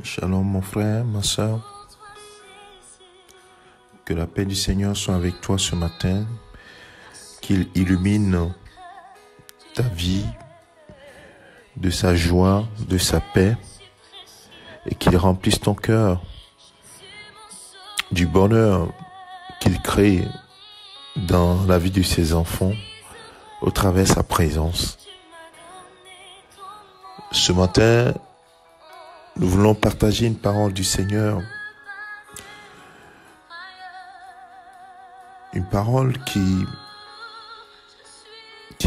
Shalom mon frère, ma soeur. Que la paix du Seigneur soit avec toi ce matin. Qu'il illumine ta vie de sa joie, de sa paix. Et qu'il remplisse ton cœur du bonheur qu'il crée dans la vie de ses enfants au travers de sa présence. Ce matin, nous voulons partager une parole du Seigneur. Une parole qui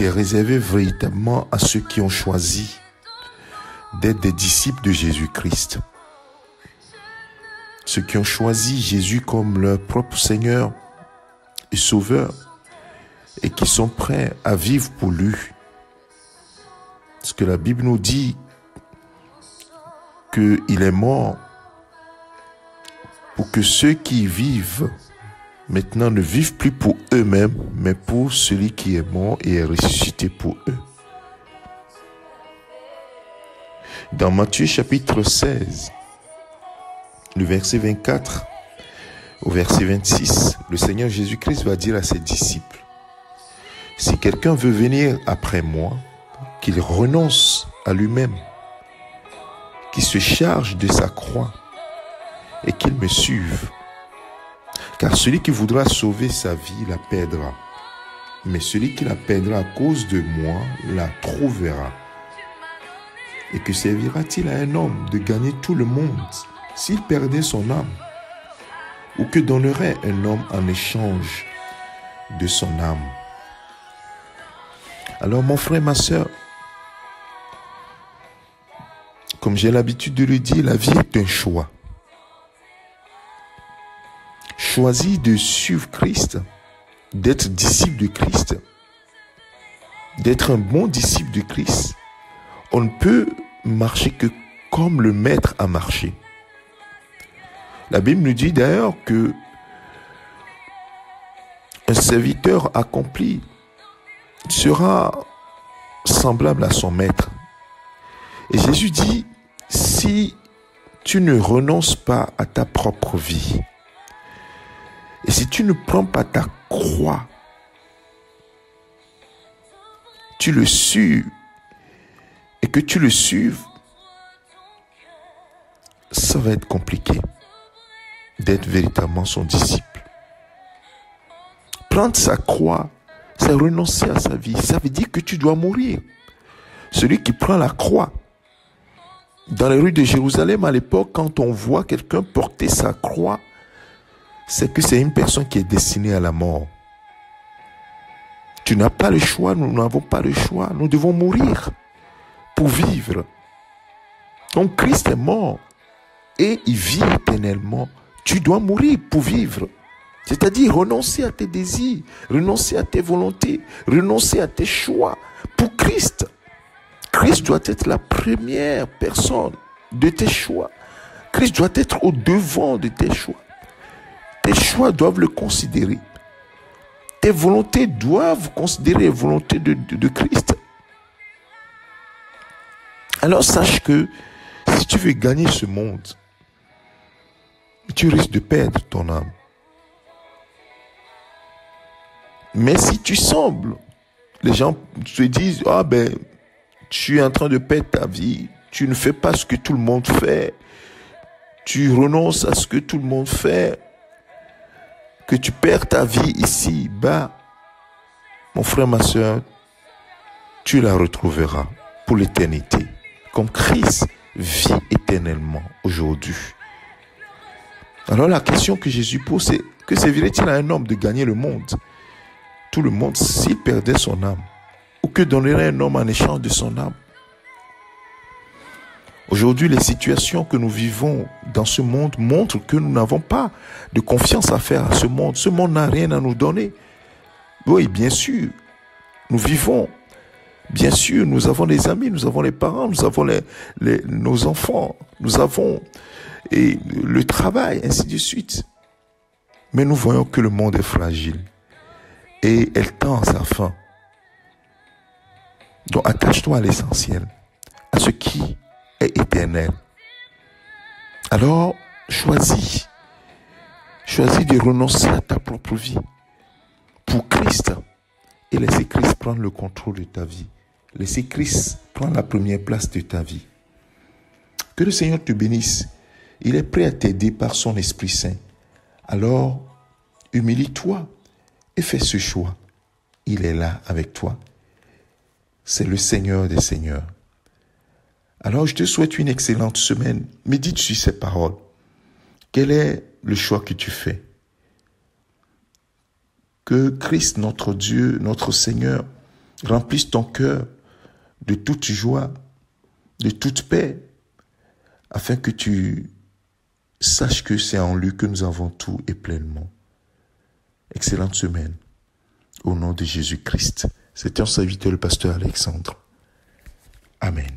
est réservée véritablement à ceux qui ont choisi d'être des disciples de Jésus-Christ. Ceux qui ont choisi Jésus comme leur propre Seigneur et Sauveur et qui sont prêts à vivre pour lui. Parce que la Bible nous dit qu'il est mort pour que ceux qui vivent maintenant ne vivent plus pour eux-mêmes, mais pour celui qui est mort et est ressuscité pour eux. Dans Matthieu chapitre 16, le verset 24 au verset 26, le Seigneur Jésus-Christ va dire à ses disciples: « Si quelqu'un veut venir après moi, qu'il renonce à lui-même, qu'il se charge de sa croix et qu'il me suive. Car celui qui voudra sauver sa vie la perdra. Mais celui qui la perdra à cause de moi la trouvera. Et que servira-t-il à un homme de gagner tout le monde s'il perdait son âme? Ou que donnerait un homme en échange de son âme? » Alors mon frère, ma soeur, comme j'ai l'habitude de le dire, la vie est un choix. Choisis de suivre Christ, d'être disciple de Christ, d'être un bon disciple de Christ. On ne peut marcher que comme le Maître a marché. La Bible nous dit d'ailleurs que un serviteur accompli sera semblable à son Maître. Et Jésus dit: si tu ne renonces pas à ta propre vie, et si tu ne prends pas ta croix, tu le suis, et que tu le suives, ça va être compliqué d'être véritablement son disciple. Prendre sa croix, c'est renoncer à sa vie. Ça veut dire que tu dois mourir. Celui qui prend la croix, dans les rues de Jérusalem à l'époque, quand on voit quelqu'un porter sa croix, c'est que c'est une personne qui est destinée à la mort. Tu n'as pas le choix, nous n'avons pas le choix. Nous devons mourir pour vivre. Donc Christ est mort et il vit éternellement. Tu dois mourir pour vivre. C'est-à-dire renoncer à tes désirs, renoncer à tes volontés, renoncer à tes choix pour Christ. Christ doit être la première personne de tes choix. Christ doit être au devant de tes choix. Tes choix doivent le considérer. Tes volontés doivent considérer les volontés de Christ. Alors sache que si tu veux gagner ce monde, tu risques de perdre ton âme. Mais si tu sembles, les gens te disent: « Ah ben, tu es en train de perdre ta vie, tu ne fais pas ce que tout le monde fait, tu renonces à ce que tout le monde fait, que tu perds ta vie ici-bas, mon frère, ma soeur, tu la retrouveras pour l'éternité. Comme Christ vit éternellement aujourd'hui. » Alors la question que Jésus pose, c'est: que servirait-il à un homme de gagner le monde, tout le monde, s'il perdait son âme? Ou que donnerait un homme en échange de son âme? Aujourd'hui, les situations que nous vivons dans ce monde montrent que nous n'avons pas de confiance à faire à ce monde. Ce monde n'a rien à nous donner. Oui, bien sûr, nous vivons. Bien sûr, nous avons des amis, nous avons les parents, nous avons nos enfants, nous avons le travail, ainsi de suite. Mais nous voyons que le monde est fragile et elle tend à sa fin. Donc attache-toi à l'essentiel, à ce qui est éternel. Alors, choisis de renoncer à ta propre vie pour Christ et laisser Christ prendre le contrôle de ta vie. Laisser Christ prendre la première place de ta vie. Que le Seigneur te bénisse. Il est prêt à t'aider par son Esprit Saint. Alors, humilie-toi et fais ce choix. Il est là avec toi. C'est le Seigneur des Seigneurs. Alors, je te souhaite une excellente semaine. Médite sur ces paroles. Quel est le choix que tu fais? Que Christ, notre Dieu, notre Seigneur, remplisse ton cœur de toute joie, de toute paix, afin que tu saches que c'est en lui que nous avons tout et pleinement. Excellente semaine. Au nom de Jésus-Christ. C'était un serviteur, le pasteur Alexandre. Amen.